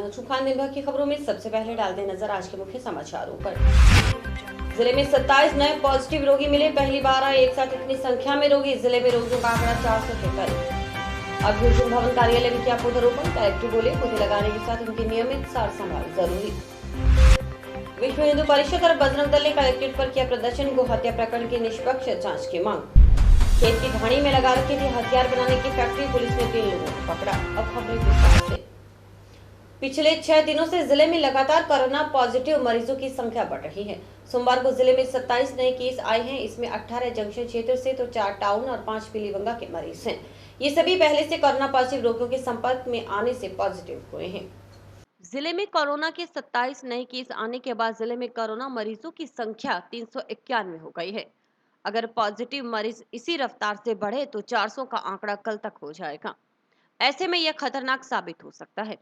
नजर खान दिन भर की खबरों में सबसे पहले डालते नजर आज के मुख्य समाचारों पर। जिले में 27 नए पॉजिटिव रोगी मिले। पहली बार आए एक साथ इतनी संख्या में रोगी। जिले में रोगियों का आंकड़ा 473। अभियोजन भवन कार्यालय में किया पौधारोपण। कलेक्टर बोले पौधे लगाने के साथ उनकी नियमित सार संभाल जरूरी। विश्व हिंदू परिषद और बजरंग दल ने कलेक्ट्रेट पर किया प्रदर्शन। गो हत्या प्रकरण की निष्पक्ष जांच की मांग। खेत की ढाणी में लगा रखी थी हथियार बनाने की फैक्ट्री। पुलिस ने 3 लोगों को पकड़ा। अब खबरें विस्तार से। पिछले 6 दिनों से जिले में लगातार कोरोना पॉजिटिव मरीजों की संख्या बढ़ रही है। सोमवार को जिले में 27 नए केस आए हैं। इसमें 18 जंक्शन क्षेत्र से तो 4 टाउन और 5 पीलीबंगा के मरीज हैं। ये सभी पहले से कोरोना पॉजिटिव रोगियों के संपर्क में आने से पॉजिटिव हुए हैं। जिले में कोरोना के 27 नए केस आने के बाद जिले में कोरोना मरीजों की संख्या 391 हो गई है। अगर पॉजिटिव मरीज इसी रफ्तार से बढ़े तो 400 का आंकड़ा कल तक हो जाएगा। ऐसे में यह खतरनाक साबित हो सकता है।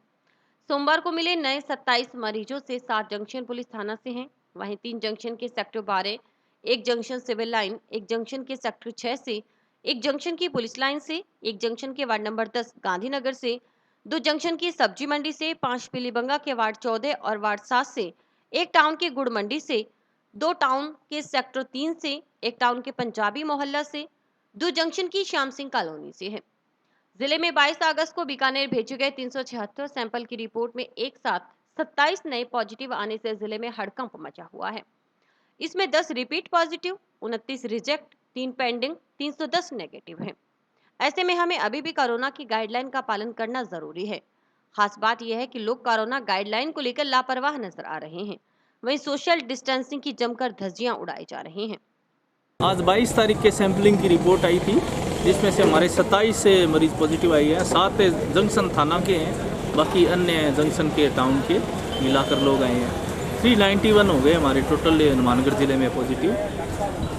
सोमवार को मिले नए 27 मरीजों से 7 जंक्शन पुलिस थाना से हैं। वहीं 3 जंक्शन के sector 12, 1 junction civil line, 1 junction के सेक्टर 6 से, 1 जंक्शन की पुलिस लाइन से, 1 जंक्शन के वार्ड नंबर 10 गांधीनगर से, 2 जंक्शन की सब्जी मंडी से, 5 पीलीबंगा के वार्ड 14 और वार्ड 7 से, 1 टाउन के गुड़ मंडी से, 2 टाउन के सेक्टर 3 से, 1 टाउन के पंजाबी मोहल्ला से, 2 जंक्शन की श्याम सिंह कॉलोनी से है। जिले में 22 अगस्त को बीकानेर भेजे गए 376 सैंपल की रिपोर्ट में एक साथ 27 नए पॉजिटिव आने से जिले में हड़कंप मचा हुआ है। इसमें 10 repeat positive, 29 reject, 3 pending, 310 negative हैं। ऐसे में हमें अभी भी कोरोना की गाइडलाइन का पालन करना जरूरी है। खास बात यह है कि लोग कोरोना गाइडलाइन को लेकर लापरवाह नजर आ रहे हैं। वहीं सोशल डिस्टेंसिंग की जमकर धज्जियां उड़ाई जा रही हैं। आज 22 तारीख के सैंपलिंग की रिपोर्ट आई थी, जिसमें से हमारे 27 से मरीज पॉजिटिव आई है। 7 जंक्शन थाना के हैं, बाकी अन्य जंक्शन के टाउन के मिलाकर लोग आए हैं। 391 हो गए हमारे टोटल हनुमानगढ़ ज़िले में पॉजिटिव,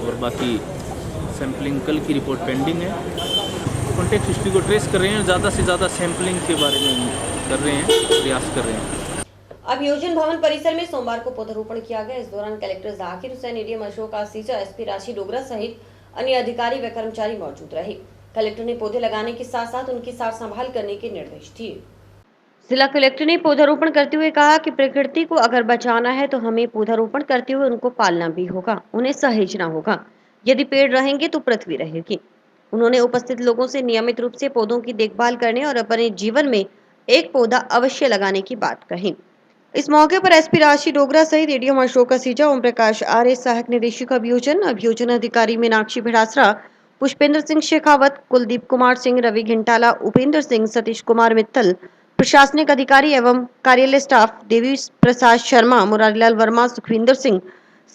और बाकी सैंपलिंग कल की रिपोर्ट पेंडिंग है। कॉन्टेक्ट हिस्ट्री को ट्रेस कर रहे हैं, ज़्यादा से ज़्यादा सैंपलिंग के बारे में कर रहे हैं, प्रयास कर रहे हैं। अभियोजन भवन परिसर में सोमवार को पौधारोपण किया गया। इस दौरान collector Zakir Hussain, ADM Ashok Asija, SP Rashi Dogra सहित अन्य अधिकारी व कर्मचारी मौजूद रहे। कलेक्टर ने पौधे लगाने के साथ साथ उनकी सार संभाल करने के निर्देश दिए। जिला कलेक्टर ने पौधारोपण करते हुए कहा कि प्रकृति को अगर बचाना है तो हमें पौधारोपण करते हुए उनको पालना भी होगा, उन्हें सहेजना होगा। यदि पेड़ रहेंगे तो पृथ्वी रहेगी। उन्होंने उपस्थित लोगों से नियमित रूप से पौधों की देखभाल करने और अपने जीवन में एक पौधा अवश्य लगाने की बात कही। इस मौके पर एसपी राशि डोगरा सहित एडीएम अशोक आसीजा, ओम प्रकाश आर्य, सहायक निदेशक अभियोजन अधिकारी मीनाक्षी भिड़ासरा, पुष्पेंद्र सिंह शेखावत, कुलदीप कुमार सिंह, रवि घिंटाला, उपेंद्र सिंह, सतीश कुमार मित्तल, प्रशासनिक अधिकारी एवं कार्यालय स्टाफ, देवी प्रसाद शर्मा, मुरारीलाल वर्मा, सुखविंदर सिंह,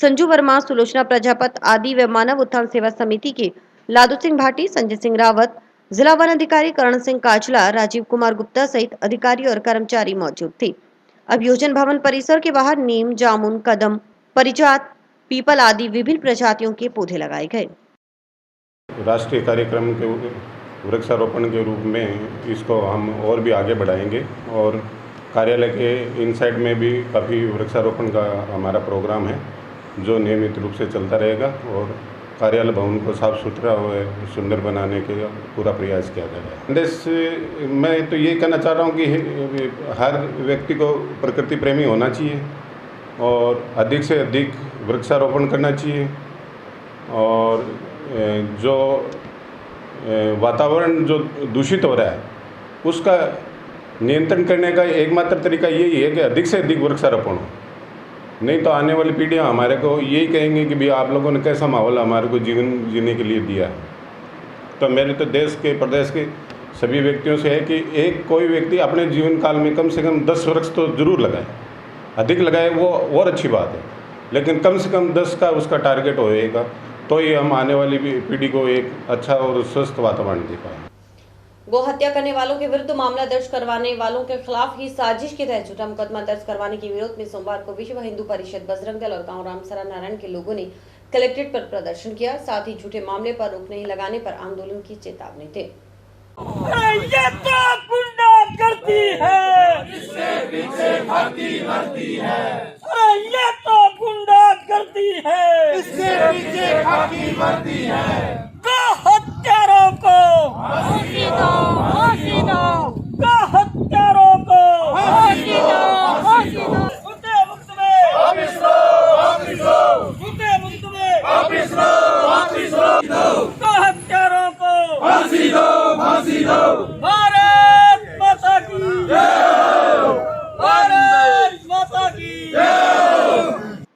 संजू वर्मा, सुलोचना प्रजापत आदि व मानव उत्थान सेवा समिति के लादू सिंह भाटी, संजय सिंह रावत, जिला वन अधिकारी करण सिंह काचला, राजीव कुमार गुप्ता सहित अधिकारी और कर्मचारी मौजूद थे। अभियोजन भवन परिसर के बाहर नीम, जामुन, कदम, परिजात, पीपल आदि विभिन्न प्रजातियों के पौधे लगाए गए। राष्ट्रीय कार्यक्रम के वृक्षारोपण के रूप में इसको हम और भी आगे बढ़ाएंगे, और कार्यालय के इनसाइड में भी काफ़ी वृक्षारोपण का हमारा प्रोग्राम है जो नियमित रूप से चलता रहेगा, और कार्यालय भवन को साफ सुथरा और सुंदर बनाने के पूरा प्रयास किया जाएगा। संदेश मैं तो ये कहना चाह रहा हूँ कि हर व्यक्ति को प्रकृति प्रेमी होना चाहिए और अधिक से अधिक वृक्षारोपण करना चाहिए, और जो वातावरण जो दूषित हो रहा है उसका नियंत्रण करने का एकमात्र तरीका यही है कि अधिक से अधिक वृक्षारोपण हो। नहीं तो आने वाली पीढ़ियाँ हमारे को यही कहेंगे कि भाई आप लोगों ने कैसा माहौल हमारे को जीवन जीने के लिए दिया है। तो मेरे तो देश के प्रदेश के सभी व्यक्तियों से है कि एक कोई व्यक्ति अपने जीवन काल में कम से कम 10 वृक्ष तो जरूर लगाए। अधिक लगाए वो और अच्छी बात है, लेकिन कम से कम 10 का उसका टारगेट होएगा, तो ये हम आने वाली पीढ़ी को एक अच्छा और स्वस्थ वातावरण दे पाए। गो हत्या करने वालों के विरुद्ध मामला दर्ज करवाने वालों के खिलाफ ही साजिश के तहत झूठा मुकदमा दर्ज करवाने के विरोध में सोमवार को विश्व हिंदू परिषद, बजरंग दल और गांव रामसरा नारायण के लोगों ने कलेक्ट्रेट पर प्रदर्शन किया। साथ ही झूठे मामले पर रोक नहीं लगाने पर आंदोलन की चेतावनी दी। ये तो गुंडा करती है, इससे पीछे भागती है। ये तो गुंडा करती है, इससे पीछे भागती है। गो हत्यारों को फांसी दो, फांसी दो। गो हत्यारों को फांसी दो। भारत माता की भारत माता की।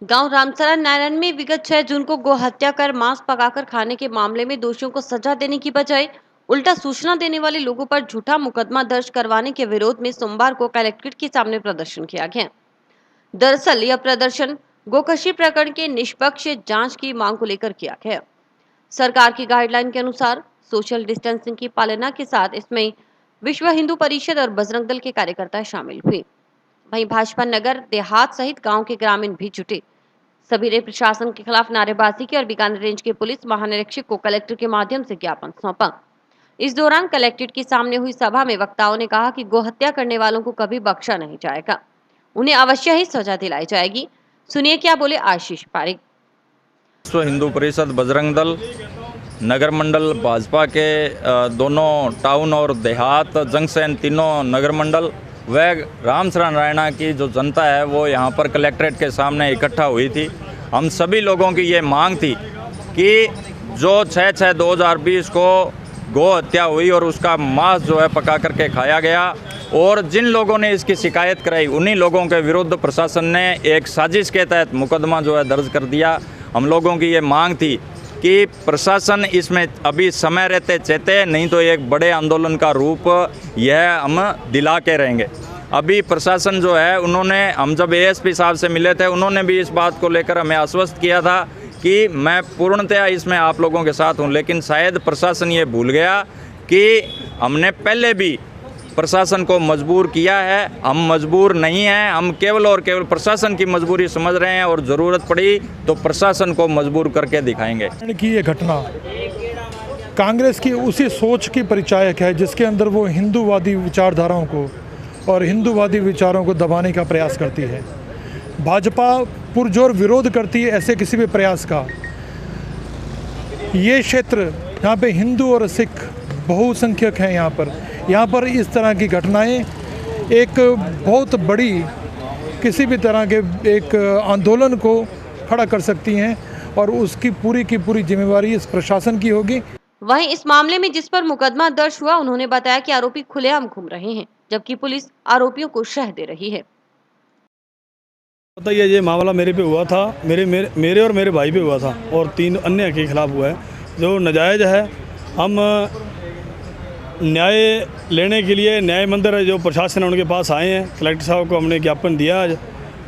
गांव रामसरा नारायण में विगत 6 जून को गौ हत्या कर मांस पकाकर खाने के मामले में दोषियों को सजा देने की बजाय उल्टा सूचना देने वाले लोगों पर झूठा मुकदमा दर्ज करवाने के विरोध में सोमवार को कलेक्ट्रेट के सामने प्रदर्शन किया गया। दरअसल यह प्रदर्शन गोकशी प्रकरण के निष्पक्ष जांच की मांग को लेकर किया गया। सरकार की गाइडलाइन के अनुसार सोशल डिस्टेंसिंग की पालना के साथ इसमें विश्व हिंदू परिषद और बजरंग दल के कार्यकर्ता शामिल हुए। वहीं भाजपा नगर देहात सहित गांव के ग्रामीण भी जुटे। सभी ने प्रशासन के खिलाफ नारेबाजी की और बीकानेर रेंज के पुलिस महानिरीक्षक को कलेक्टर के माध्यम से ज्ञापन सौंपा। इस दौरान कलेक्ट्रेट के सामने हुई सभा में वक्ताओं ने कहा कि गोहत्या करने वालों को कभी बख्शा नहीं जाएगा, उन्हें अवश्य ही सजा दिलाई जाएगी। सुनिए क्या बोले आशीष पारिक। विश्व हिंदू परिषद बजरंग दल नगर मंडल भाजपा के दोनों टाउन और देहात जंक्शन तीनों नगर मंडल व रामसरा नारायणा की जो जनता है वो यहाँ पर कलेक्ट्रेट के सामने इकट्ठा हुई थी। हम सभी लोगों की ये मांग थी कि जो 6/6/2020 को गौ हत्या हुई और उसका मांस जो है पका करके खाया गया और जिन लोगों ने इसकी शिकायत कराई उन्हीं लोगों के विरुद्ध प्रशासन ने एक साजिश के तहत मुकदमा जो है दर्ज कर दिया। हम लोगों की ये मांग थी कि प्रशासन इसमें अभी समय रहते चेते, नहीं तो एक बड़े आंदोलन का रूप यह हम दिला के रहेंगे। अभी प्रशासन जो है उन्होंने, हम जब एएसपी साहब से मिले थे उन्होंने भी इस बात को लेकर हमें आश्वस्त किया था कि मैं पूर्णतया इसमें आप लोगों के साथ हूं, लेकिन शायद प्रशासन ये भूल गया कि हमने पहले भी प्रशासन को मजबूर किया है। हम मजबूर नहीं हैं, हम केवल और केवल प्रशासन की मजबूरी समझ रहे हैं और ज़रूरत पड़ी तो प्रशासन को मजबूर करके दिखाएंगे। की ये घटना कांग्रेस की उसी सोच की परिचायक है जिसके अंदर वो हिंदूवादी विचारधाराओं को और हिंदूवादी विचारों को दबाने का प्रयास करती है। भाजपा पुरजोर विरोध करती है ऐसे किसी भी प्रयास का। ये क्षेत्र यहाँ पे हिंदू और सिख बहुसंख्यक हैं। यहाँ पर इस तरह की घटनाएं एक बहुत बड़ी किसी भी तरह के एक आंदोलन को खड़ा कर सकती हैं और उसकी पूरी की पूरी जिम्मेवारी इस प्रशासन की होगी। वहीं इस मामले में जिस पर मुकदमा दर्ज हुआ उन्होंने बताया कि आरोपी खुलेआम घूम रहे हैं जबकि पुलिस आरोपियों को शह दे रही है। बताइए, ये मामला मेरे पे हुआ था, मेरे और मेरे भाई पे हुआ था और 3 अन्य के खिलाफ हुआ है जो नाजायज़ है। हम न्याय लेने के लिए न्याय मंदिर जो प्रशासन है उनके पास आए हैं। कलेक्टर साहब को हमने ज्ञापन दिया। आज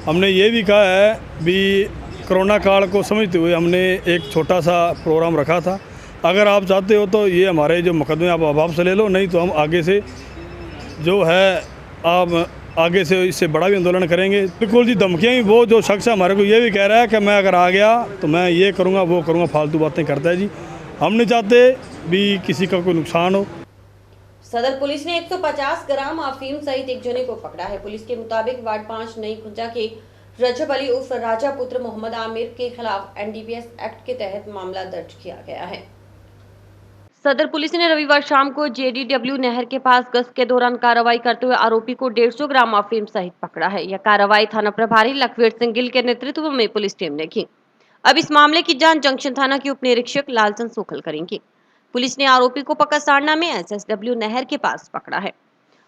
हमने ये भी कहा है भी कोरोना काल को समझते हुए हमने एक छोटा सा प्रोग्राम रखा था। अगर आप चाहते हो तो ये हमारे जो मुकदमे आप वापस से ले लो, नहीं तो हम आगे से जो है आप आगे से इससे बड़ा भी आंदोलन करेंगे। बिल्कुल जी, धमकियाँ भी वो जो शख्स है हमारे को ये भी कह रहा है कि मैं अगर आ गया तो मैं ये करूँगा वो करूँगा, फालतू बातें करता है जी। हम नहीं चाहते भी किसी का कोई नुकसान हो। सदर पुलिस ने 150 ग्राम अफीम सहित एक जने को पकड़ा है। पुलिस के मुताबिक वार्ड 5 नई खुंजा के रजब अली उर्फ राजा पुत्र मोहम्मद आमिर के खिलाफ एनडीपीएस एक्ट के तहत मामला दर्ज किया गया है। सदर पुलिस ने रविवार शाम को जेडीडब्ल्यू नहर के पास गश्त के दौरान कार्रवाई करते हुए आरोपी को 150 ग्राम अफीम सहित पकड़ा है। यह कार्रवाई थाना प्रभारी लखवीर सिंह गिल के नेतृत्व में पुलिस टीम ने की। अब इस मामले की जांच जंक्शन थाना के उप निरीक्षक लालचंद सोखल करेंगे। पुलिस ने आरोपी को पकसारना में एसएसडब्ल्यू नहर के पास पकड़ा है।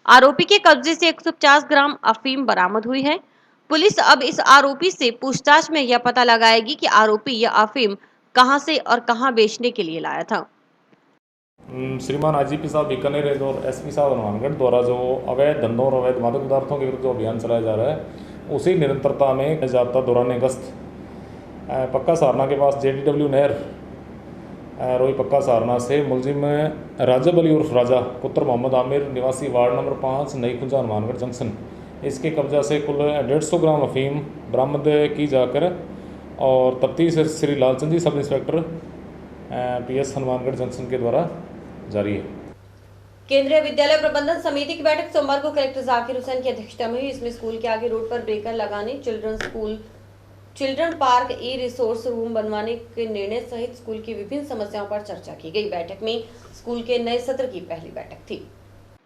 आरोपी के कब्जे से 150 ग्राम अफीम बरामद हुई है। पुलिस अब इस आरोपी से पूछताछ में यह पता लगाएगी कि आरोपी यह अफीम कहां से और कहां बेचने के लिए लाया था। श्रीमान आईजीपी साहब बीकानेर रेंज और एसपी साहब हनुमानगढ़ द्वारा जो अवैध धंधों और अवैध मादक पदार्थों के विरुद्ध जो अभियान चलाया जा रहा है उसी निरंतरता में जाब्ता दौरान गश्त पक्का सहारना के पास जेडीडब्ल्यू नहर रोई पक्का सहारना से मुलजिम राजब अली उर्फ राजा पुत्र मोहम्मद आमिर निवासी वार्ड नंबर 5 नई खुंजा हनुमानगढ़ जंक्शन इसके कब्जा से कुल 150 ग्राम अफीम बरामद की जाकर और तफ्तीश श्री लालचंद जी sub inspector PS Hanumangarh junction के द्वारा जारी है। केंद्रीय विद्यालय प्रबंधन समिति की बैठक सोमवार को कलेक्टर जाकिर हुसैन की अध्यक्षता में हुई। इसमें स्कूल के आगे रोड पर ब्रेकर लगाने, children park, e resource room बनवाने के निर्णय सहित स्कूल की विभिन्न समस्याओं पर चर्चा की गई। बैठक में स्कूल के नए सत्र की पहली बैठक थी।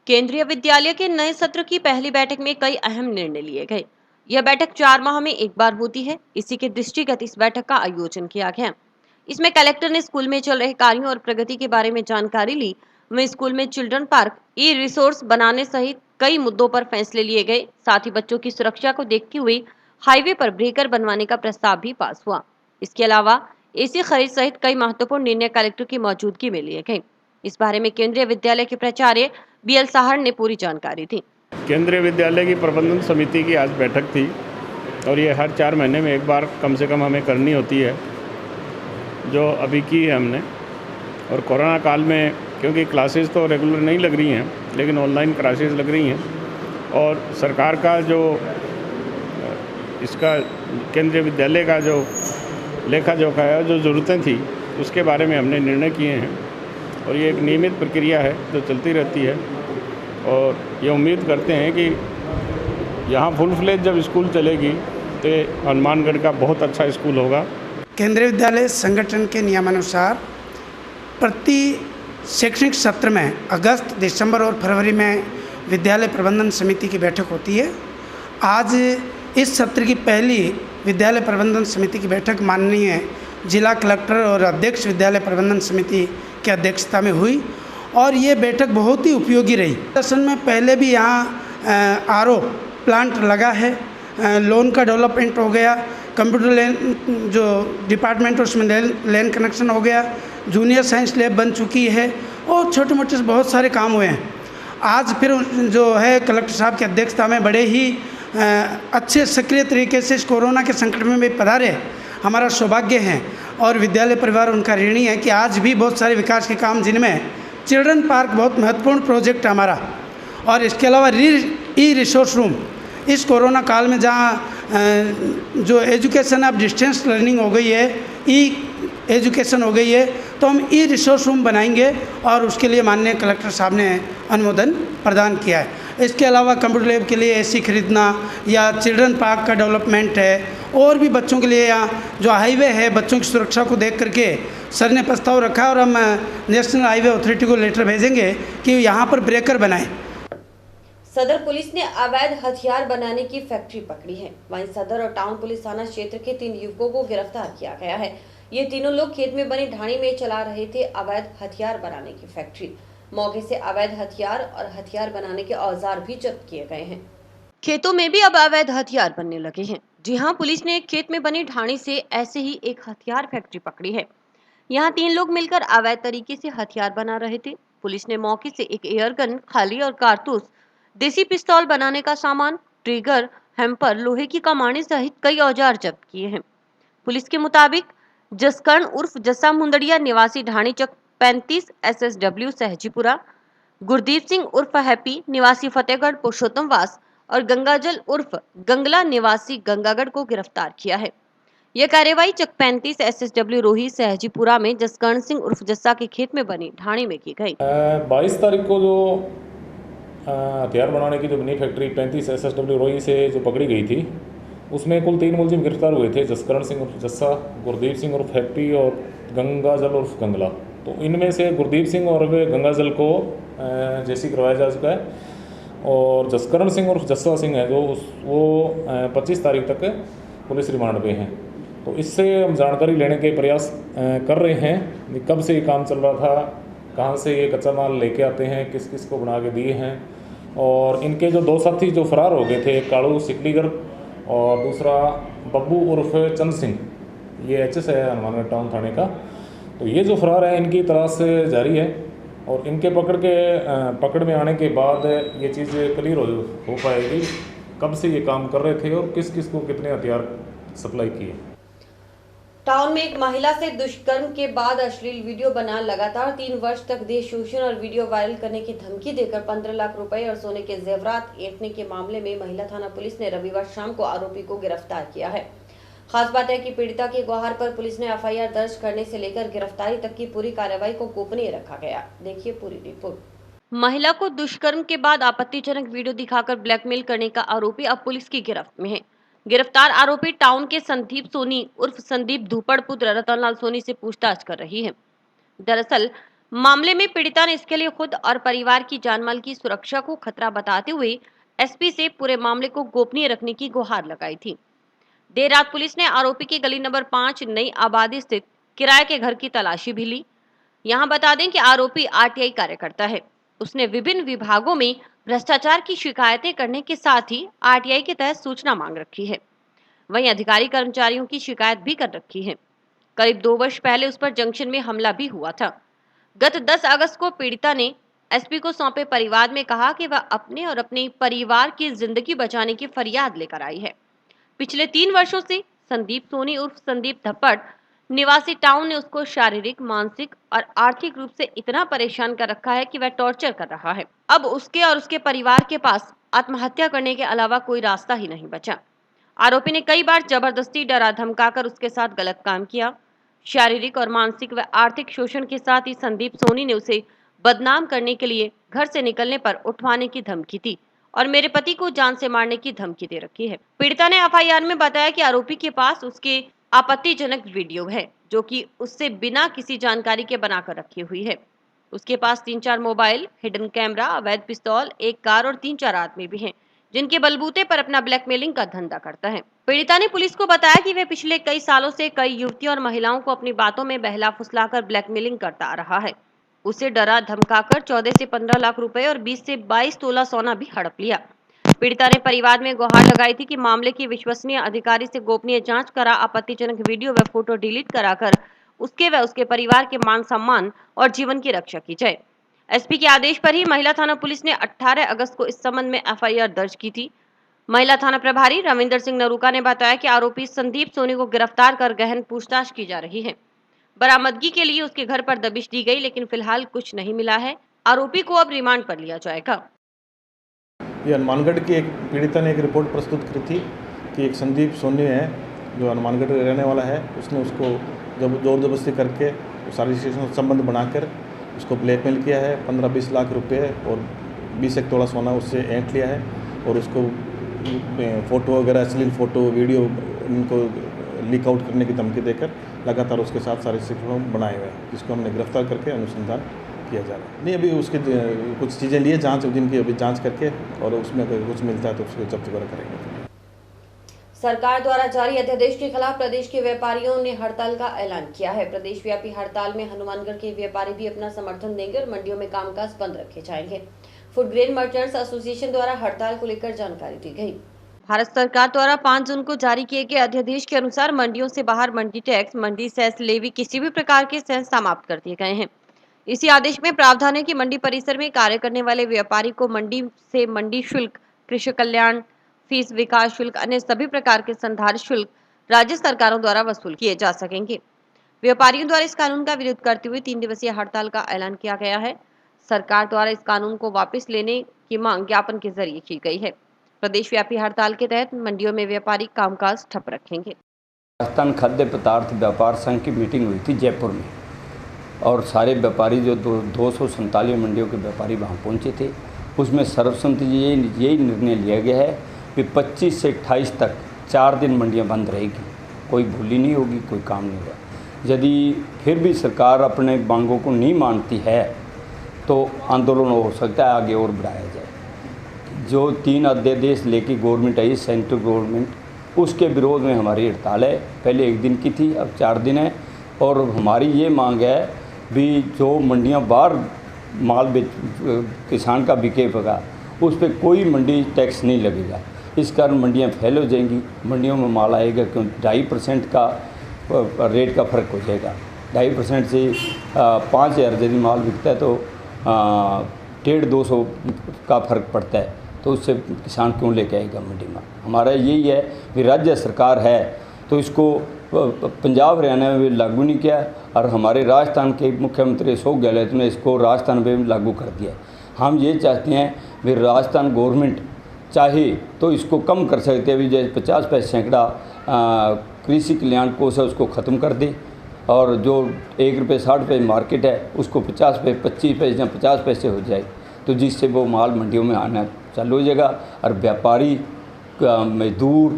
केंद्रीय विद्यालय के नए सत्र की पहली बैठक में कई अहम निर्णय लिए गए। यह बैठक 4 माह में एक बार होती है। इसी के दृष्टिगत इस बैठक का आयोजन किया गया। इसमें कलेक्टर ने स्कूल में चल रहे कार्यों और प्रगति के बारे में जानकारी ली। वहीं स्कूल में चिल्ड्रन पार्क, ई रिसोर्स बनाने सहित कई मुद्दों पर फैसले लिए गए। साथ ही बच्चों की सुरक्षा को देखते हुए हाईवे पर ब्रेकर बनवाने का प्रस्ताव भी पास हुआ। इसके अलावा एसी खरीद सहित कई महत्वपूर्ण निर्णय कलेक्टर की मौजूदगी में लिए गए। इस बारे में केंद्रीय विद्यालय के प्राचार्य बीएल साहड़ ने पूरी जानकारी दी। केंद्रीय विद्यालय की प्रबंधन समिति की आज बैठक थी और ये हर 4 महीने में एक बार कम से कम हमें करनी होती है, जो अभी की है हमने। और कोरोना काल में क्योंकि क्लासेस तो रेगुलर नहीं लग रही हैं, लेकिन ऑनलाइन क्लासेस लग रही हैं और सरकार का जो इसका केंद्रीय विद्यालय का जो लेखा जोखा है, जो ज़रूरतें थी, उसके बारे में हमने निर्णय किए हैं और ये एक नियमित प्रक्रिया है जो चलती रहती है। और ये उम्मीद करते हैं कि यहाँ फुल फ्लेज जब स्कूल चलेगी तो हनुमानगढ़ का बहुत अच्छा स्कूल होगा। केंद्रीय विद्यालय संगठन के नियमानुसार प्रति शैक्षणिक सत्र में अगस्त, दिसंबर और फरवरी में विद्यालय प्रबंधन समिति की बैठक होती है। आज इस सत्र की पहली विद्यालय प्रबंधन समिति की बैठक माननीय जिला कलेक्टर और अध्यक्ष विद्यालय प्रबंधन समिति की अध्यक्षता में हुई और ये बैठक बहुत ही उपयोगी रही। असल में पहले भी यहाँ आरओ प्लांट लगा है, लोन का डेवलपमेंट हो गया, कंप्यूटर लैन जो डिपार्टमेंट उसमें लैन कनेक्शन हो गया, जूनियर साइंस लैब बन चुकी है और छोटे मोटे बहुत सारे काम हुए हैं। आज फिर जो है कलेक्टर साहब की अध्यक्षता में बड़े ही अच्छे सक्रिय तरीके से इस कोरोना के संकट में भी पधारे, हमारा सौभाग्य है और विद्यालय परिवार उनका ऋणी है कि आज भी बहुत सारे विकास के काम, जिनमें चिल्ड्रन पार्क बहुत महत्वपूर्ण प्रोजेक्ट है हमारा, और इसके अलावा ई रिसोर्स रूम, इस कोरोना काल में जहाँ जो एजुकेशन अब डिस्टेंस लर्निंग हो गई है, ई एजुकेशन हो गई है, तो हम ई रिसोर्स रूम बनाएंगे और उसके लिए माननीय कलेक्टर साहब ने अनुमोदन प्रदान किया है। इसके अलावा कंप्यूटर लैब के लिए एसी खरीदना या चिल्ड्रन पार्क का डेवलपमेंट है, और भी बच्चों के लिए यहाँ जो हाईवे है, बच्चों की सुरक्षा को देख करके सर ने प्रस्ताव रखा है और हम नेशनल हाईवे अथॉरिटी को लेटर भेजेंगे कि यहाँ पर ब्रेकर बनाएं। सदर पुलिस ने अवैध हथियार बनाने की फैक्ट्री पकड़ी है। वहीं सदर और टाउन पुलिस थाना क्षेत्र के 3 युवकों को गिरफ्तार किया गया है। ये तीनों लोग खेत में बनी ढाणी में चला रहे थे अवैध हथियार बनाने की फैक्ट्री। मौके से अवैध हथियार और हथियार बनाने के औजार भी जब्त किए गए हैं। खेतों में भी अब अवैध हथियार बनने लगे हैं। जी हाँ, पुलिस ने खेत में बनी ढाणी से ऐसे ही एक हथियार फैक्ट्री पकड़ी है। यहाँ 3 लोग मिलकर अवैध तरीके से हथियार बना रहे थे। पुलिस ने मौके से एक एयरगन, खाली और कारतूस, देसी पिस्तौल बनाने का सामान, ट्रिगर, हैम्पर, लोहे की कमानी सहित कई औजार जब्त किए हैं। पुलिस के मुताबिक जसकर्ण उर्फ जस्सा मुंदड़िया निवासी ढाणीचक 35 SSW सहजीपुरा, गुरदीप सिंह उर्फ हैप्पी निवासी फतेहगढ़ पुरुषोत्तमवास और गंगाजल उर्फ गंगला निवासी गंगागढ़ को गिरफ्तार किया है। यह कार्यवाही चक 35 SSW रोही सहजीपुरा में जसकर्ण सिंह उर्फ जस्सा के खेत में बनी ढाणी में की गई। 22 तारीख को जो हथियार बनाने की जो बनी फैक्ट्री 35 SSW रोही से जो पकड़ी गई थी, उसमें कुल 3 मुलजिम गिरफ्तार हुए थे, जसकर्ण सिंह उर्फ जस्सा, गुरदीप सिंह उर्फ हैप्पी और गंगाजल उर्फ गंगला। तो इनमें से गुरदीप सिंह और गंगाजल को जेसी करवाया जा चुका है और जसकर्ण सिंह उर्फ जस्सा सिंह है जो वो 25 तारीख तक पुलिस रिमांड पे हैं। तो इससे हम जानकारी लेने के प्रयास कर रहे हैं, कब से ये काम चल रहा था, कहाँ से ये कच्चा माल लेके आते हैं, किस किस को बना के दिए हैं। और इनके जो 2 साथी जो फरार हो गए थे, कालू सिकलीगर और दूसरा बब्बू उर्फ चंद सिंह, ये HS है हनुमानगढ़ टाउन थाने का। तो ये जो फरार है, इनकी तलाश जारी है और इनके पकड़ में आने के बाद ये चीज़ क्लियर हो पाएगी कब से ये काम कर रहे थे और किस किस को कितने हथियार सप्लाई किए। टाउन में एक महिला से दुष्कर्म के बाद अश्लील वीडियो बना लगातार 3 वर्ष तक देह शोषण और वीडियो वायरल करने की धमकी देकर 15 लाख रुपए और सोने के जेवरात ऐंठने के मामले में महिला थाना पुलिस ने रविवार शाम को आरोपी को गिरफ्तार किया है। खास बात है कि पीड़िता की गुहार पर पुलिस ने FIR दर्ज करने से लेकर गिरफ्तारी तक की पूरी कार्रवाई को गोपनीय रखा गया। देखिए पूरी रिपोर्ट। महिला को दुष्कर्म के बाद आपत्तिजनक वीडियो दिखाकर ब्लैकमेल करने का आरोपी अब पुलिस की गिरफ्त में है। गिरफ्तार आरोपी टाउन के संदीप सोनी उर्फ संदीप धूपड़ पुत्र रतनलाल सोनी से पूछताछ कर रही है। दरअसल मामले में पीड़िता ने इसके लिए खुद और परिवार की जानमाल की सुरक्षा को खतरा बताते हुए SP से पूरे मामले को गोपनीय रखने की गुहार लगाई थी। देर रात पुलिस ने आरोपी की गली नंबर 5 नई आबादी स्थित किराए के घर की तलाशी भी ली। यहाँ बता दें कि आरोपी आरटीआई कार्यकर्ता है। उसने विभिन्न विभागों में भ्रष्टाचार की शिकायतें करने के साथ ही आरटीआई के तहत सूचना मांग रखी है। वहीं अधिकारी कर्मचारियों की शिकायत भी कर रखी है। करीब 2 वर्ष पहले उस पर जंक्शन में हमला भी हुआ था। गत 10 अगस्त को पीड़िता ने एसपी को सौंपे परिवाद में कहा कि वह अपने और अपने परिवार की जिंदगी बचाने की फरियाद लेकर आई है। पिछले 3 वर्षों से संदीप सोनी उर्फ संदीप धप्पड़ निवासी टाउन ने उसको शारीरिक, मानसिक और आर्थिक रूप से इतना परेशान कर रखा है कि वह टॉर्चर कर रहा है। अब उसके और उसके परिवार के पास आत्महत्या करने के अलावा कोई रास्ता ही नहीं बचा। आरोपी ने कई बार जबरदस्ती डरा धमकाकर उसके साथ गलत काम किया। शारीरिक और मानसिक व आर्थिक शोषण के साथ ही संदीप सोनी ने उसे बदनाम करने के लिए घर से निकलने पर उठवाने की धमकी दी और मेरे पति को जान से मारने की धमकी दे रखी है। पीड़िता ने एफआईआर में बताया कि आरोपी के पास उसके आपत्तिजनक वीडियो है जो कि उससे बिना किसी जानकारी के बनाकर रखी हुई है। उसके पास 3-4 मोबाइल, हिडन कैमरा, अवैध पिस्तौल, एक कार और 3-4 आदमी भी हैं जिनके बलबूते पर अपना ब्लैकमेलिंग का धंधा करता है। पीड़िता ने पुलिस को बताया कि वह पिछले कई सालों से कई युवतियों और महिलाओं को अपनी बातों में बहला फुसलाकर ब्लैकमेलिंग करता आ रहा है। उसे डरा धमकाकर 14 से 15 लाख रुपए और 20 से 22 तोला सोना भी हड़प लिया। पीड़िता ने परिवार में गुहार लगाई थी कि मामले की विश्वसनीय अधिकारी से गोपनीय जांच करा आपत्तिजनक वीडियो व फोटो डिलीट कराकर उसके व उसके परिवार के मान सम्मान और जीवन की रक्षा की जाए। एसपी के आदेश पर ही महिला थाना पुलिस ने 18 अगस्त को इस संबंध में एफआईआर दर्ज की थी। महिला थाना प्रभारी रविंदर सिंह नरूका ने बताया कि आरोपी संदीप सोनी को गिरफ्तार कर गहन पूछताछ की जा रही है। बरामदगी के लिए उसके घर पर दबिश दी गई, लेकिन फिलहाल कुछ नहीं मिला है। आरोपी को अब रिमांड पर लिया जाएगा। ये हनुमानगढ़ की एक पीड़िता ने एक रिपोर्ट प्रस्तुत की थी कि एक संदीप सोनी है जो हनुमानगढ़ रहने वाला है। उसने उसको जब जोर जबरदस्ती करके शारीरिक संबंध बनाकर उसको ब्लैकमेल किया है। 15-20 लाख रुपए और 20 तोला सोना उससे ऐंठ लिया है और उसको फ़ोटो वगैरह, अश्लील फ़ोटो वीडियो इनको लीक आउट करने की धमकी देकर लगातार उसके साथ शारीरिक बनाए हुए हैं, जिसको हमने गिरफ्तार करके अनुसंधान किया जा रहा है। नहीं, अभी उसके कुछ चीज़ें लिए जांच, जिनकी अभी जांच करके और उसमें अगर कुछ मिलता है तो उसको जब्त वगैरह करेंगे। सरकार द्वारा जारी अध्यादेश के खिलाफ प्रदेश के व्यापारियों ने हड़ताल का ऐलान किया है। प्रदेश व्यापी हड़ताल में हनुमानगढ़ के व्यापारी भी अपना समर्थन देंगे और मंडियों में कामकाज बंद रखे जाएंगे। फूड ग्रेन मर्चेंट्स एसोसिएशन द्वारा हड़ताल को लेकर जानकारी दी गई। भारत सरकार द्वारा 5 जून को जारी किए गए अध्यादेश के अनुसार मंडियों से बाहर मंडी टैक्स, मंडी सेस लेवी, किसी भी प्रकार के सेस समाप्त कर दिए गए हैं। इसी आदेश में प्रावधान है कि मंडी परिसर में कार्य करने वाले व्यापारी को मंडी से मंडी शुल्क, कृषि कल्याण फीस, विकास शुल्क, अन्य सभी प्रकार के संधारित शुल्क राज्य सरकारों द्वारा वसूल किए जा सकेंगे। व्यापारियों द्वारा इस कानून का विरोध करते हुए 3 दिवसीय हड़ताल का ऐलान किया गया है। सरकार द्वारा इस कानून को वापस लेने की मांग ज्ञापन के जरिए की गई है। प्रदेश व्यापी हड़ताल के तहत मंडियों में व्यापारी कामकाज ठप रखेंगे। राजस्थान खाद्य पदार्थ व्यापार संघ की मीटिंग हुई थी जयपुर में और सारे व्यापारी जो 247 मंडियों के व्यापारी वहाँ पहुँचे थे, उसमें सर्वसम्मति यही निर्णय लिया गया है कि 25 से 28 तक 4 दिन मंडियाँ बंद रहेगी। कोई भूली नहीं होगी, कोई काम नहीं होगा। यदि फिर भी सरकार अपने मांगों को नहीं मानती है तो आंदोलन हो सकता है आगे और बढ़ाया जाए। जो 3 अध्यादेश लेके गवर्नमेंट आई, सेंट्रल गवर्नमेंट, उसके विरोध में हमारी हड़ताल है। पहले 1 दिन की थी, अब 4 दिन है। और हमारी ये मांग है भी जो मंडियाँ बाहर माल बेच किसान का बिकेगा उस पर कोई मंडी टैक्स नहीं लगेगा। इस कारण मंडियाँ फैल हो जाएंगी, मंडियों में माल आएगा क्यों 2.5% का रेट का फ़र्क हो जाएगा। 2.5% से 5,000 यदि माल बिकता है तो 150-200 का फ़र्क पड़ता है, तो उससे किसान क्यों लेके आएगा मंडी में। हमारा यही है कि राज्य सरकार है तो इसको पंजाब हरियाणा में भी लागू नहीं किया और हमारे राजस्थान के मुख्यमंत्री अशोक गहलोत ने इसको राजस्थान में भी लागू कर दिया। हम ये चाहते हैं कि राजस्थान गवर्नमेंट चाहे तो इसको कम कर सकते हैं, जैसे 50 पैसे सैकड़ा कृषि कल्याण कोष है उसको ख़त्म कर दे और जो ₹1.60 मार्केट है उसको 50 पैसे, 25 पैसे या 50 पैसे हो जाए, तो जिससे वो माल मंडियों में आना चालू हो जाएगा और व्यापारी, मजदूर,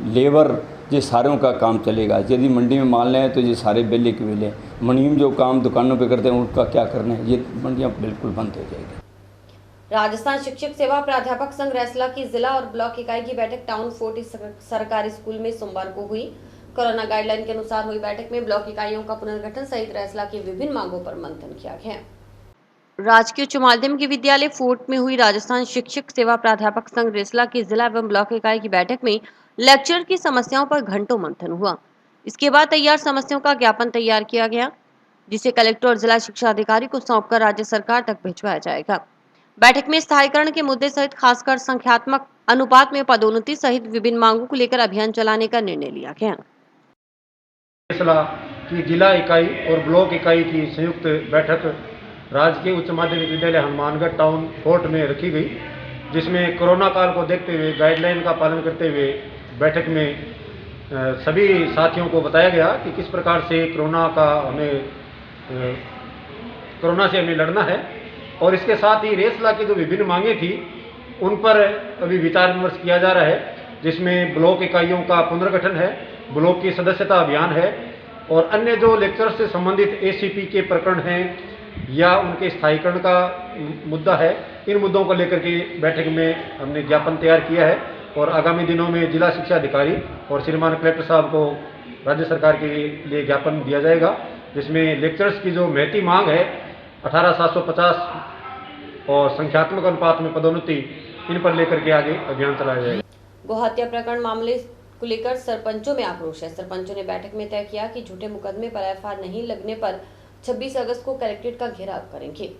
लेबर, ये सारों का काम चलेगा। यदि मंडी में माल लें तो ये सारे बेले के बेले, मंडी में जो काम दुकानों पे करते हैं उनका क्या करना है, ये मंडियाँ बिल्कुल बंद हो जाएगी। राजस्थान शिक्षक सेवा प्राध्यापक संघ रैसला की जिला और ब्लॉक इकाई की बैठक टाउन 40 सरकारी स्कूल में सोमवार को हुई। कोरोना गाइडलाइन के अनुसार हुई बैठक में ब्लॉक इकाइयों का पुनर्गठन सहित रेसला की विभिन्न मांगों पर मंथन किया गया। राजकीय उच्च माध्यमिक विद्यालय फोर्ट में हुई राजस्थान शिक्षक सेवा प्राध्यापक संघ रेसला की जिला एवं ब्लॉक इकाई की बैठक में लेक्चर की समस्याओं पर घंटों मंथन हुआ। इसके बाद तैयार समस्याओं का ज्ञापन तैयार किया गया, जिसे कलेक्टर और जिला शिक्षा अधिकारी को सौंपकर राज्य सरकार तक भिजवाया जाएगा। बैठक में स्थायीकरण के मुद्दे सहित खासकर संख्यात्मक अनुपात में पदोन्नति सहित विभिन्न मांगों को लेकर अभियान चलाने का निर्णय लिया गया। रेसला की जिला इकाई और ब्लॉक इकाई की संयुक्त बैठक राजकीय उच्च माध्यमिक विद्यालय हनुमानगढ़ टाउन फोर्ट में रखी गई, जिसमें कोरोना काल को देखते हुए गाइडलाइन का पालन करते हुए बैठक में सभी साथियों को बताया गया कि किस प्रकार से कोरोना से हमें लड़ना है, और इसके साथ ही रेसला की जो विभिन्न मांगें थी उन पर अभी विचार विमर्श किया जा रहा है, जिसमें ब्लॉक इकाइयों का पुनर्गठन है, ब्लॉक की सदस्यता अभियान है, और अन्य जो लेक्चर से संबंधित ACP के प्रकरण हैं या उनके स्थायीकरण का मुद्दा है, इन मुद्दों को लेकर के बैठक में हमने ज्ञापन तैयार किया है और आगामी दिनों में जिला शिक्षा अधिकारी और श्रीमान कलेक्टर साहब को राज्य सरकार के लिए ज्ञापन दिया जाएगा, जिसमें लेक्चर्स की जो महती मांग है 18,750 और संख्यात्मक अनुपात में पदोन्नति, इन पर लेकर के आगे अभियान चलाया जाएगा। गोहत्या प्रकरण मामले को लेकर सरपंचों में आक्रोश है। सरपंचों ने बैठक में तय किया कि झूठे मुकदमे पर FIR नहीं लगने पर 26 अगस्त को कलेक्ट्रेट का घेराव करेंगे।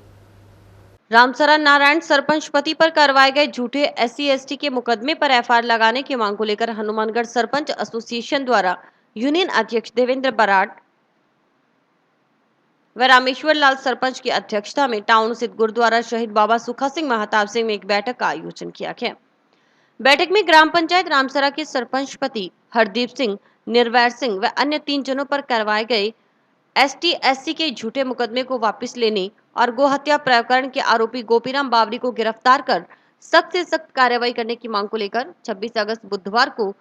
रामसरा नारायण सरपंच पति पर करवाए गए झूठे SC/ST के मुकदमे पर FIR लगाने की मांग को लेकर हनुमानगढ़ सरपंच एसोसिएशन द्वारा यूनियन अध्यक्ष देवेंद्र बराड़ व रामेश्वर लाल सरपंच की अध्यक्षता में टाउन स्थित गुरुद्वारा शहीद बाबा सुखा सिंह महताब सिंह में एक बैठक का आयोजन किया गया। बैठक में ग्राम पंचायत रामसरा के सरपंच पति हरदीप सिंह, निर्वैर सिंह व अन्य 3 जनों पर करवाए गए ST/SC के झूठे मुकदमे को वापस लेने और गोहत्या प्रकरण के आरोपी गोपीराम बावरी को गिरफ्तार कर सख्त से सख्त कार्रवाई करने की मांग को लेकर 26 अगस्त बुधवार को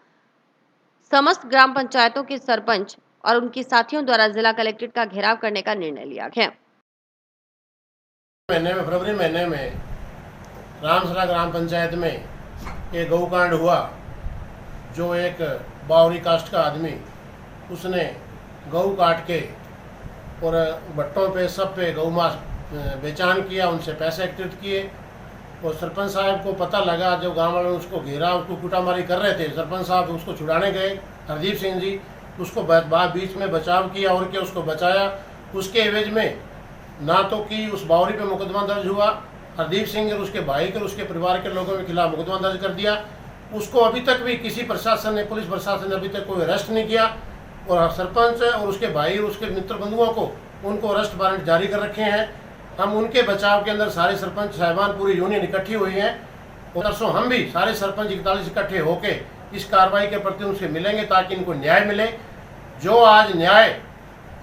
समस्त ग्राम पंचायतों के सरपंच और उनके साथियों द्वारा जिला कलेक्ट्रेट का घेराव करने का निर्णय लिया गया। फरवरी महीने में रामसरा ग्राम पंचायत में एक गौकांड हुआ, जो एक बावरी कास्ट का आदमी उसने गौ काट के और भट्टों पे सब पे गौ मांस बेचान किया, उनसे पैसे एकत्रित किए, और सरपंच साहब को पता लगा, जब गांव वालों ने उसको घेरा, उसको कुटामारी कर रहे थे, सरपंच साहब उसको छुड़ाने गए, हरदीप सिंह जी उसको बीच में बचाव किया और क्या उसको बचाया। उसके एवज में ना तो कि उस बावरी पे मुकदमा दर्ज हुआ, हरदीप सिंह और उसके भाई के और उसके परिवार के लोगों के खिलाफ मुकदमा दर्ज कर दिया। उसको अभी तक भी किसी प्रशासन ने, पुलिस प्रशासन ने अभी तक कोई अरेस्ट नहीं किया, और सरपंच और उसके भाई और उसके मित्र बंधुओं को उनको अरेस्ट वारंट जारी कर रखे हैं। हम उनके बचाव के अंदर सारे सरपंच साहिबान पूरी यूनियन इकट्ठी हुई हैं, और परसों हम भी सारे सरपंच 41 इकट्ठे होके इस कार्रवाई के प्रति उनसे मिलेंगे, ताकि इनको न्याय मिले। जो आज न्याय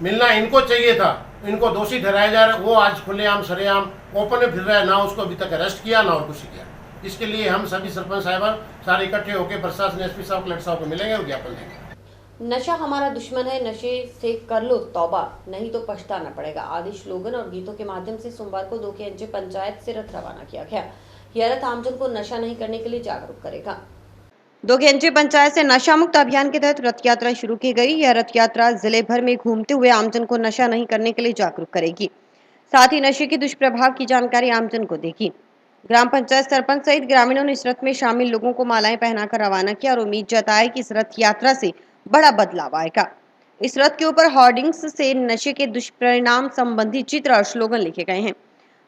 मिलना इनको चाहिए था, इनको दोषी ठहराया जा रहा है, वो आज खुलेआम सरेआम ओपन में फिर रहा है, ना उसको अभी तक अरेस्ट किया ना और कुछ किया। इसके लिए हम सभी सरपंच साहिबान सारे इकट्ठे होकर प्रशासन SP साहब कलेक्टर साहब को मिलेंगे और ज्ञापन देंगे। नशा हमारा दुश्मन है, नशे से कर लो तौबा, नहीं तो पछताना पड़ेगा आदि स्लोगन और गीतों के माध्यम से सोमवार को दोखेंजे पंचायत से रथ रवाना किया गया। यह रथ आमजन को नशा नहीं करने के लिए जागरूक करेगा। दोखेंजे पंचायत से नशा मुक्त अभियान के तहत रथ यात्रा शुरू की गई। यह रथ यात्रा जिले भर में घूमते हुए आमजन को नशा नहीं करने के लिए जागरूक करेगी, साथ ही नशे के दुष्प्रभाव की जानकारी आमजन को देगी। ग्राम पंचायत सरपंच सहित ग्रामीणों ने इस रथ में शामिल लोगों को मालाएं पहनाकर रवाना किया और उम्मीद जताई कि इस रथ यात्रा से बड़ा बदलाव आएगा। इस रथ के ऊपर होर्डिंग्स से नशे के दुष्परिणाम संबंधी चित्र और स्लोगन लिखे गए हैं।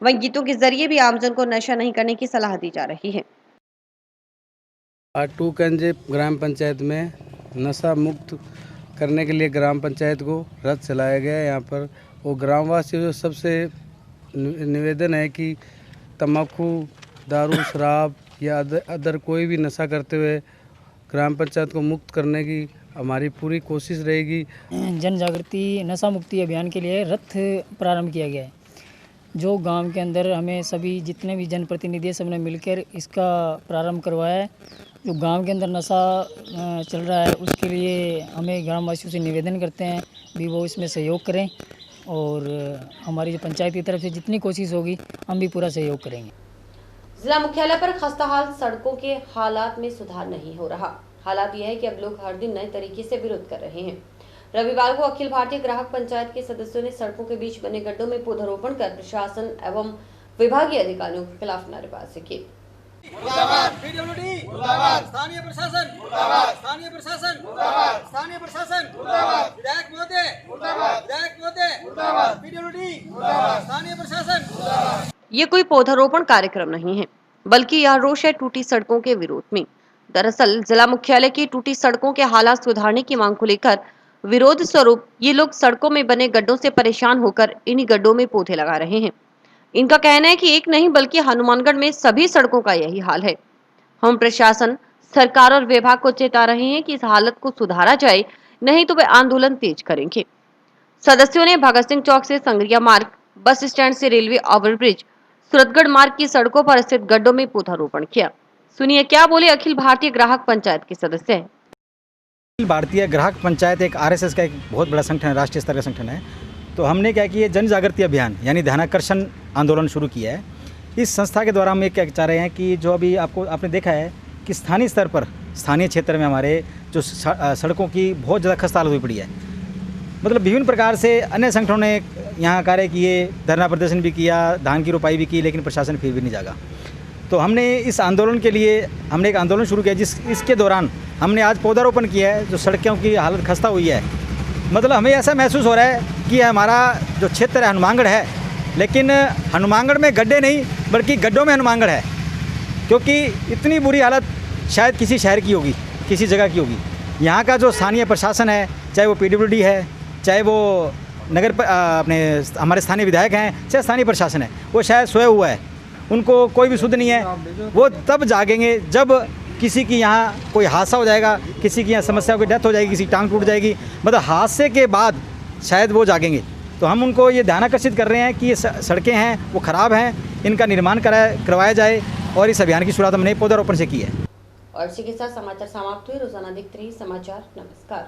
वहीं गीतों के जरिए भी आमजन को नशा नहीं करने की सलाह दी जा रही है। आज दोखेंजे ग्राम पंचायत में नशा मुक्त करने के लिए ग्राम पंचायत को रथ चलाया गया है। यहाँ पर वो ग्रामवासियों से सबसे निवेदन है कि तम्बाकू, दारू, शराब या अदर कोई भी नशा करते हुए ग्राम पंचायत को मुक्त करने की हमारी पूरी कोशिश रहेगी। जन जागृति नशा मुक्ति अभियान के लिए रथ प्रारंभ किया गया है, जो गांव के अंदर हमें सभी जितने भी जनप्रतिनिधि सबने मिलकर इसका प्रारंभ करवाया है। जो गांव के अंदर नशा चल रहा है उसके लिए हमें ग्रामवासियों से निवेदन करते हैं भी वो इसमें सहयोग करें, और हमारी जो पंचायत की तरफ से जितनी कोशिश होगी हम भी पूरा सहयोग करेंगे। जिला मुख्यालय पर खस्ताहाल सड़कों के हालात में सुधार नहीं हो रहा। हालात यह है कि अब लोग हर दिन नए तरीके से विरोध कर रहे हैं। रविवार को अखिल भारतीय ग्राहक पंचायत के सदस्यों ने सड़कों के बीच बने गड्ढों में पौधारोपण कर प्रशासन एवं विभागीय अधिकारियों के खिलाफ नारेबाजी की। स्थानीय प्रशासन, स्थानीय प्रशासन, स्थानीय प्रशासन, विधायक महोदय, विधायक महोदय, स्थानीय प्रशासन। ये कोई पौधारोपण कार्यक्रम नहीं है, बल्कि यह रोष है टूटी सड़कों के विरोध में। दरअसल जिला मुख्यालय की टूटी सड़कों के हालात सुधारने की मांग को लेकर विरोध स्वरूप ये लोग सड़कों में बने गड्ढों से परेशान होकर इन्हीं गड्ढों में पौधे लगा रहे हैं। इनका कहना है कि एक नहीं बल्कि हनुमानगढ़ में सभी सड़कों का यही हाल है। हम प्रशासन, सरकार और विभाग को चेता रहे हैं कि इस हालत को सुधारा जाए, नहीं तो वे आंदोलन तेज करेंगे। सदस्यों ने भगत सिंह चौक से संगरिया मार्ग, बस स्टैंड से रेलवे ओवरब्रिज, सूरतगढ़ मार्ग की सड़कों पर स्थित गड्ढों में पौधारोपण किया। सुनिए क्या बोले अखिल भारतीय ग्राहक पंचायत के सदस्य। अखिल भारतीय ग्राहक पंचायत एक आरएसएस का एक बहुत बड़ा संगठन है, राष्ट्रीय स्तर का संगठन है। तो हमने क्या किया, जन जागृति अभियान यानी ध्यानाकर्षण आंदोलन शुरू किया है। इस संस्था के द्वारा हम ये क्या चाह रहे हैं कि जो अभी आपने देखा है कि स्थानीय स्तर पर, स्थानीय क्षेत्र में हमारे जो सड़कों की बहुत ज़्यादा खस्ता हालत हुई पड़ी है। मतलब विभिन्न प्रकार से अन्य संगठनों ने यहाँ कार्य किए, धरना प्रदर्शन भी किया, धान की रोपाई भी की, लेकिन प्रशासन फिर भी नहीं जागा। तो हमने इस आंदोलन के लिए हमने एक आंदोलन शुरू किया, इसके दौरान हमने आज पौधारोपण किया है। जो सड़कों की हालत खस्ता हुई है, मतलब हमें ऐसा महसूस हो रहा है कि हमारा जो क्षेत्र है हनुमानगढ़ है, लेकिन हनुमानगढ़ में गड्ढे नहीं बल्कि गड्ढों में हनुमानगढ़ है। क्योंकि इतनी बुरी हालत शायद किसी शहर की होगी, किसी जगह की होगी। यहाँ का जो स्थानीय प्रशासन है, चाहे वो PWD है, चाहे वो अपने हमारे स्थानीय विधायक हैं, चाहे स्थानीय प्रशासन है, वो शायद सोया हुआ है, उनको कोई भी सुध नहीं है। वो तब जागेंगे जब किसी की यहाँ कोई हादसा हो जाएगा, किसी की यहाँ समस्या की डेथ हो जाएगी, किसी की टांग टूट जाएगी, मतलब हादसे के बाद शायद वो जागेंगे। तो हम उनको ये ध्यानाकर्षित कर रहे हैं कि ये सड़कें हैं वो ख़राब हैं, इनका निर्माण करवाया जाए। और इस अभियान की शुरुआत हमने पौधारोपण से की है। और इसी के साथ समाचार समाप्त हुए। रोजाना देखते रहिए समाचार। नमस्कार।